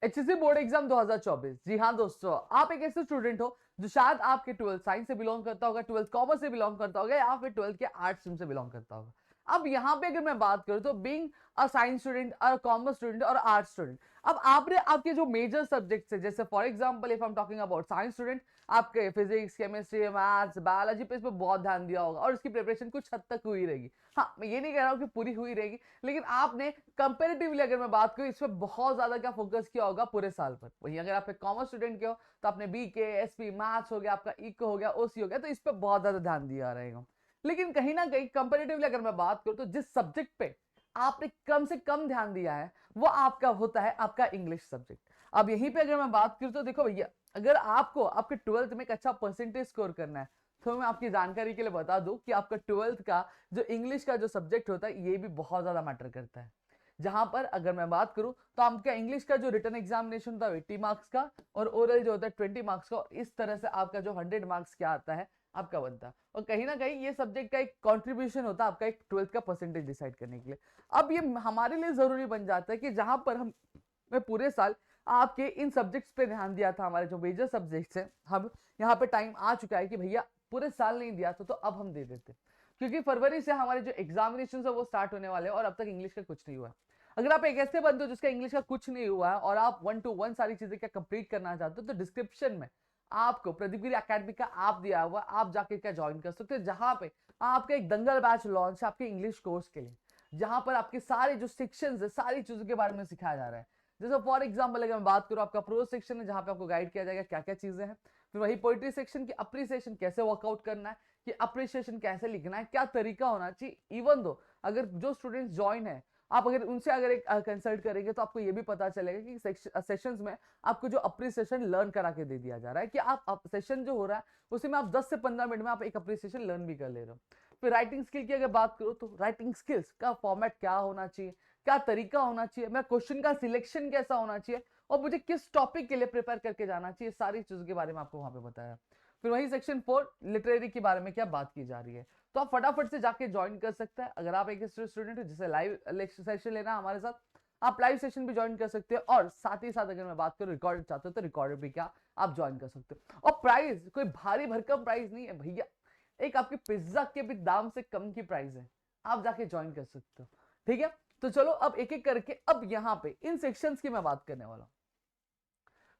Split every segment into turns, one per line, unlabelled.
HSC board exam 2024। जी हाँ दोस्तों, आप एक ऐसे स्टूडेंट हो जो शायद आपके 12th साइंस से बिलोंग करता होगा, 12th कॉमर्स से बिलोंग करता होगा, या फिर 12th के आर्ट्स स्ट्रीम से बिलोंग करता होगा। अब यहाँ पे अगर मैं बात करूँ तो बीइंग अ साइंस स्टूडेंट और कॉमर्स स्टूडेंट और आर्ट्स स्टूडेंट, अब आपने आपके जो मेजर सब्जेक्ट्स है, जैसे for example if I am talking about science student, आपके फिजिक्स, केमिस्ट्री, मैथ्स, बायोलॉजी पे इस पर बहुत ध्यान दिया होगा और इसकी प्रिपरेशन कुछ हद तक हुई रहेगी। हाँ, मैं ये नहीं कह रहा हूँ कि पूरी हुई रहेगी, लेकिन आपने कंपेरेटिवली अगर मैं बात करूँ इस पर बहुत ज्यादा क्या फोकस किया होगा पूरे साल पर। वहीं अगर आप एक कॉमर्स स्टूडेंट के हो तो आपने बी के, एस पी, मैथ्स हो गया, आपका इको हो गया, ओसी हो गया, तो इस पर बहुत ज्यादा ध्यान दिया रहेगा। लेकिन कहीं ना कहीं कंपेरेटिवली अगर मैं बात करूं तो जिस सब्जेक्ट पे आपने कम से कम ध्यान दिया है वो आपका होता है आपका इंग्लिश सब्जेक्ट। अब यहीं पे अगर मैं बात करूं तो देखो भैया, अगर आपको आपके 12th में एक अच्छा परसेंटेज स्कोर करना है तो मैं आपकी जानकारी के लिए बता दूं कि आपका 12th का जो इंग्लिश का जो सब्जेक्ट होता है ये भी बहुत ज्यादा मैटर करता है। जहां पर अगर मैं बात करूं तो आपका इंग्लिश का जो रिटन एग्जामिनेशन होता है 80 मार्क्स का, और ओरल जो होता है 20 मार्क्स का, और इस तरह से आपका जो 100 मार्क्स क्या आता है आपका बनता है। और कहीं ना कहीं ये सब्जेक्ट का एक कंट्रीब्यूशन होता है आपका एक 12th का परसेंटेज डिसाइड करने के लिए। अब ये हमारे लिए जरूरी बन जाता है कि जहां पर हम मैं पूरे साल आपके इन सब्जेक्ट्स पे ध्यान दिया था, हमारे जो मेजर सब्जेक्ट्स हैं, हम यहाँ पे टाइम आ चुका है कि भैया पूरे साल नहीं दिया था तो अब हम दे देते, क्योंकि फरवरी से हमारे जो एग्जामिनेशन है वो स्टार्ट होने वाले हैं और अब तक इंग्लिश का कुछ नहीं हुआ। अगर आप एक ऐसे बंदे हो जिसका इंग्लिश का कुछ नहीं हुआ है और आप 1 to 1 सारी चीजें क्या कंप्लीट करना चाहते हो, तो डिस्क्रिप्शन में आपको प्रदीपगिरी एकेडमी का ऐप दिया हुआ, आप जाके क्या ज्वाइन कर सकते हो, जहां पे आपका एक दंगल बैच लॉन्च है आपके इंग्लिश कोर्स के लिए, जहां पर आपके सारे जो सेक्शंस है सारी चीजों के बारे में सिखाया जा रहा है। जैसे फॉर एग्जाम्पल अगर मैं बात करूं, आपका प्रोज सेक्शन है जहां पे आपको गाइड किया जाएगा क्या क्या चीजें हैं। फिर वही पोइट्री सेक्शन की अप्रिसिएशन कैसे वर्कआउट करना है, कि अप्रिसिएशन कैसे लिखना है, क्या तरीका होना चाहिए। इवन दो अगर जो स्टूडेंट्स ज्वाइन है, आप अगर उनसे अगर एक कंसल्ट करेंगे तो आपको ये भी पता चलेगा कि सेशंस में आपको जो अप्रिसिएशन लर्न करा के दे दिया जा रहा है, कि आप सेशन जो हो रहा है उसमें आप 10 से 15 मिनट में आप एक अप्रिसिएशन लर्न भी कर ले रहे हो। फिर राइटिंग स्किल की अगर बात करो तो राइटिंग स्किल्स का फॉर्मेट क्या होना चाहिए, क्या तरीका होना चाहिए, मेरा क्वेश्चन का सिलेक्शन कैसा होना चाहिए, और मुझे किस टॉपिक के लिए प्रिपेयर करके जाना चाहिए, सारी चीजों के बारे में आपको वहां पे बताया। फिर वही सेक्शन 4 लिटरेरी के बारे में क्या बात की जा रही है, तो आप फटाफट से जाके ज्वाइन कर सकते हैं। अगर आप एक स्टूडेंट हो जिसे लाइव सेशन लेना है हमारे साथ, आप लाइव सेशन भी ज्वाइन कर सकते हो, और साथ ही साथ अगर मैं बात करूं रिकॉर्ड चाहते हो तो रिकॉर्ड भी क्या आप ज्वाइन कर सकते हो। और प्राइस कोई भारी भरकम प्राइस नहीं है भैया, एक आपके पिज्जा के भी दाम से कम की प्राइस है, आप जाके ज्वाइन कर सकते हो। ठीक है, तो चलो अब एक एक करके अब यहाँ पे इन सेक्शंस की मैं बात करने वाला हूँ।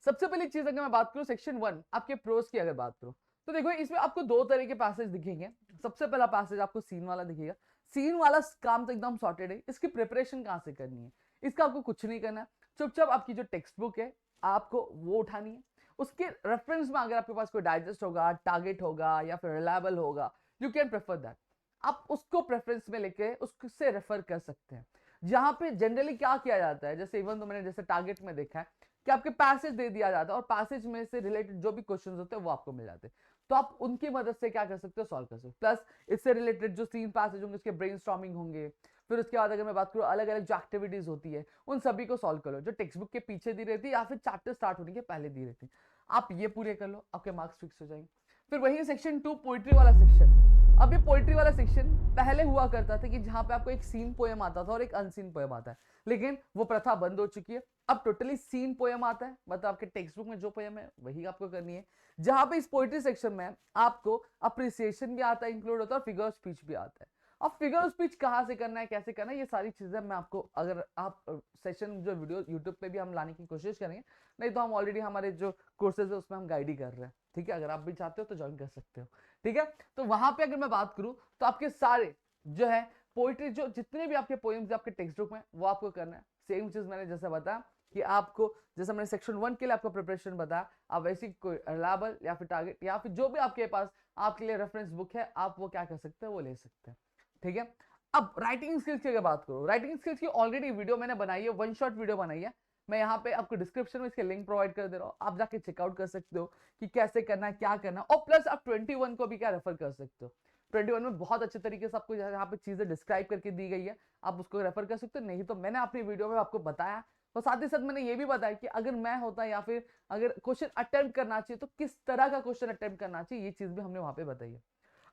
सबसे पहली चीज अगर मैं बात करूं सेक्शन 1 आपके प्रोज की अगर बात करूं, तो देखो इसमें आपको दो तरह के पैसेज दिखेंगे। सबसे पहला पैसेज आपको सीन वाला दिखेगा। सीन वाला काम तो एकदम सॉर्टेड है, इसकी प्रिपरेशन कहां से करनी है, इसका आपको कुछ नहीं करना है। चुपचाप आपकी जो टेक्स्ट बुक है आपको वो उठानी है, उसके रेफरेंस में अगर आपके पास कोई डाइजेस्ट होगा, टारगेट होगा, या फिर रिलायबल होगा, यू कैन प्रेफर दैट। आप उसको प्रेफरेंस में लेके उससे रेफर कर सकते हैं। जहां पे जनरली क्या किया जाता है, जैसे इवन तो मैंने जैसे टारगेट में देखा है कि आपके पैसेज दे दिया जाता है और पैसेज में से रिलेटेड जो भी क्वेश्चन होते हैं वो आपको मिल जाते हैं, तो आप उनकी मदद से क्या कर सकते हो, सॉल्व कर सकते हो। प्लस इससे रिलेटेड जो 3 पैसेज होंगे उसके ब्रेनस्टॉर्मिंग होंगे। फिर उसके बाद अगर मैं बात करूँ अलग अलग जो एक्टिविटीज होती है उन सभी को सॉल्व कर लो, जो टेक्स्ट बुक के पीछे दी रहती है या फिर चैप्टर स्टार्ट होने के पहले दी रहती है, आप ये पूरे कर लो, आपके मार्क्स फिक्स हो जाएंगे। फिर वही सेक्शन 2 पोइट्री वाला सेक्शन। अब ये पोइट्री वाला सेक्शन पहले हुआ करता था कि जहां पे आपको एक सीन पोएम आता था और एक अनसीन पोएम आता है, लेकिन वो प्रथा बंद हो चुकी है। अब टोटली सीन पोएम आता है, मतलब आपके टेक्स्ट बुक में जो पोएम है वही आपको करनी है। जहां पे इस पोइट्री सेक्शन में आपको अप्रिसिएशन भी आता है, इंक्लूड होता है, और फिगर ऑफ स्पीच भी आता है। अब फिगर ऑफ स्पीच कहाँ से करना है, कैसे करना है, ये सारी चीजें मैं आपको अगर आप सेशन जो वीडियो यूट्यूब पे भी हम लाने की कोशिश करेंगे, नहीं तो हम ऑलरेडी हमारे जो कोर्सेज है उसमें हम गाइड ही कर रहे हैं। ठीक है, अगर आप भी चाहते हो तो ज्वाइन कर सकते हो। ठीक है, तो वहां पे अगर मैं बात करूं तो आपके सारे जो है पोइट्री, जो जितने भी आपके पोएम्स आपके टेक्स्ट बुक में वो आपको करना है। सेम चीज मैंने जैसे बताया कि आपको, जैसे मैंने सेक्शन 1 के लिए आपको प्रिपरेशन बताया, आप वैसी कोई रिलायबल या फिर टारगेट या फिर जो भी आपके पास आपके लिए रेफरेंस बुक है, आप वो क्या कर सकते हैं, वो ले सकते हैं। ठीक है, अब राइटिंग स्किल्स की अगर बात करो, राइटिंग स्किल्स की ऑलरेडी वीडियो मैंने बनाई है, 1 शॉट वीडियो बनाई है। मैं यहाँ पे आपको डिस्क्रिप्शन में इसके लिंक प्रोवाइड कर दे रहा हूँ, आप जाके चेकआउट कर सकते हो कि कैसे करना है, क्या करना है। और प्लस आप 21 को भी क्या रेफर कर सकते हो, 21 में बहुत अच्छे तरीके से आपको यहाँ पे चीजें डिस्क्राइब करके दी गई है, आप उसको रेफर कर सकते हो। नहीं तो मैंने अपनी वीडियो में आपको बताया, और साथ ही साथ मैंने ये भी बताया कि अगर मैं होता या फिर अगर क्वेश्चन अटेम्प्ट करना चाहिए तो किस तरह का क्वेश्चन अटेम्प्ट करना चाहिए, ये चीज भी हमने वहां पे बताई है।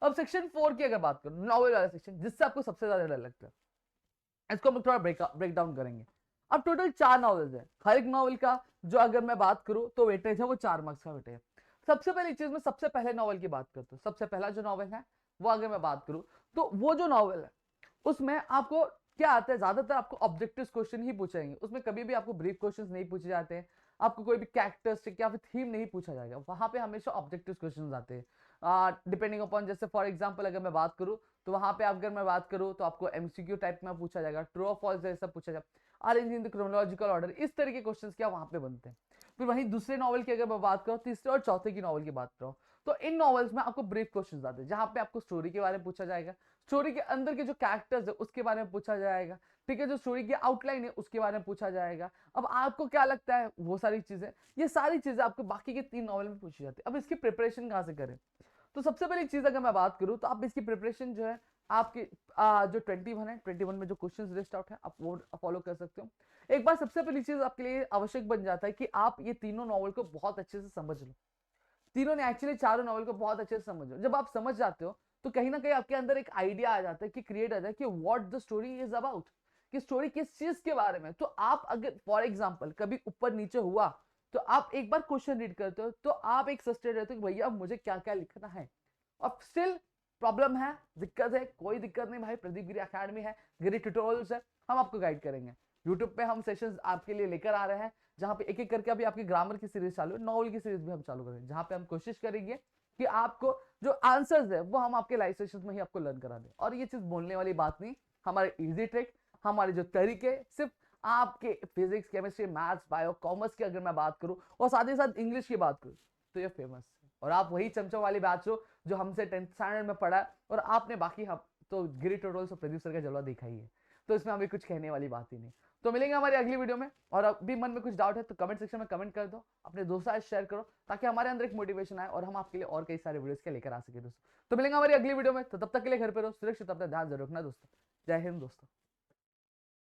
अब सेक्शन 4 की अगर बात करूं, नॉवल वाला सेक्शन, जिससे आपको सबसे ज्यादा डर लगता है, इसको हम थोड़ा ब्रेक डाउन करेंगे। अब टोटल 4 नॉवेल्स है, हर एक नॉवल का जो अगर मैं बात करूं तो वेटेज है वो 4 मार्क्स का वेटेज है। सबसे पहली चीज मैं सबसे पहले नॉवल की बात करता हूँ। सबसे पहला जो नॉवल है वो अगर मैं बात करूं तो वो जो नॉवल है उसमें आपको क्या आता है, ज्यादातर आपको ऑब्जेक्टिव क्वेश्चन ही पूछेंगे, उसमें कभी भी आपको ब्रीफ क्वेश्चंस नहीं पूछे जाते हैं, आपको कोई भी कैरेक्टरिस्टिक या फिर थीम नहीं पूछा जाएगा, वहां पे हमेशा ऑब्जेक्टिव क्वेश्चंस आते हैं डिपेंडिंग अपॉन, जैसे फॉर एग्जांपल अगर मैं बात करूं तो वहां पे अगर मैं बात करूं तो आपको एमसीक्यू टाइप में पूछा जाएगा, ट्रू और फॉल्स जैसा पूछा जाएगा, arrange in the chronological order, इस तरह के क्वेश्चंस क्या वहां पे बनते हैं। फिर वहीं दूसरे नॉवल की अगर मैं बात करूं, तीसरे और चौथे की नॉवल की बात करूं, तो इन नॉवेल्स में आपको ब्रीफ क्वेश्चंस आते हैं जहां पे आपको स्टोरी के बारे में पूछा जाएगा, स्टोरी के अंदर के जो कैरेक्टर्स है उसके बारे में पूछा जाएगा, ठीक है, जो स्टोरी की आउटलाइन है उसके बारे में पूछा जाएगा। अब आपको क्या लगता है वो सारी चीजें, ये सारी चीजें आपको बाकी के 3 नॉवल में पूछी जाती है। अब इसकी प्रिपरेशन कहाँ से करें, तो सबसे पहली चीज अगर मैं बात करूं तो आप इसकी प्रिपरेशन जो है आपके जो 21 है, 21 में जो क्वेश्चंस लिस्ट आउट है आप वो फॉलो कर सकते हो। एक बार सबसे पहली चीज आपके लिए आवश्यक बन जाता है कि आप ये तीनों नॉवल को बहुत अच्छे से समझ लो, तीनों ने एक्चुअली चारों नॉवल को बहुत अच्छे से समझो। जब आप समझ जाते हो तो कहीं ना कहीं आपके अंदर एक आइडिया आ जाता है कि क्रिएट आ जाए कि what the story is about, कि स्टोरी किस चीज के बारे में। तो आप अगर फॉर एग्जांपल कभी ऊपर नीचे हुआ तो आप एक बार क्वेश्चन रीड करते हो तो आप एक सस्टेड रहते हो कि भैया मुझे क्या क्या लिखना है। अब स्टिल प्रॉब्लम है, दिक्कत है, कोई दिक्कत नहीं भाई, प्रदीप गिरी अकेडमी है, गिरी ट्यूटोरियल्स है, हम आपको गाइड करेंगे। यूट्यूब पे हम सेशंस आपके लिए लेकर आ रहे हैं जहां पे एक एक करके अभी आपकी ग्रामर की सीरीज चालू है, नॉवल की सीरीज भी हम चालू करेंगे जहां पे हम कोशिश करेंगे कि आपको जो आंसर्स है वो हम आपके लाइव सेशंस में ही आपको लर्न करा दें। और ये चीज बोलने वाली बात नहीं, हमारे इजी ट्रिक, हमारे जो तरीके सिर्फ आपके physics, chemistry, maths, bio, commerce की अगर मैं बात करूं और साथ ही साथ इंग्लिश की बात करूं तो ये फेमस है। और आप वही चमचम वाली बैच हो जो हमसे 10th स्टैंडर्ड में पढ़ा है और आपने बाकी हम तो गिरी ट्यूटोरियल्स और प्रोड्यूसर का जलवा देखा ही है, तो इसमें हमें कुछ कहने वाली बात ही नहीं। तो मिलेंगे हमारी अगली वीडियो में, और अभी मन में कुछ डाउट है तो कमेंट सेक्शन में कमेंट कर दो, अपने दोस्तों से शेयर करो ताकि हमारे अंदर एक मोटिवेशन आए और हम आपके लिए और कई सारे वीडियोस के लेकर आ सके दोस्तों। तो मिलेंगे हमारी अगली वीडियो में, तो तब तक के लिए घर पे रहो सुरक्षित, अपना ध्यान जरूर रखना दोस्तों। जय हिंद दोस्तों।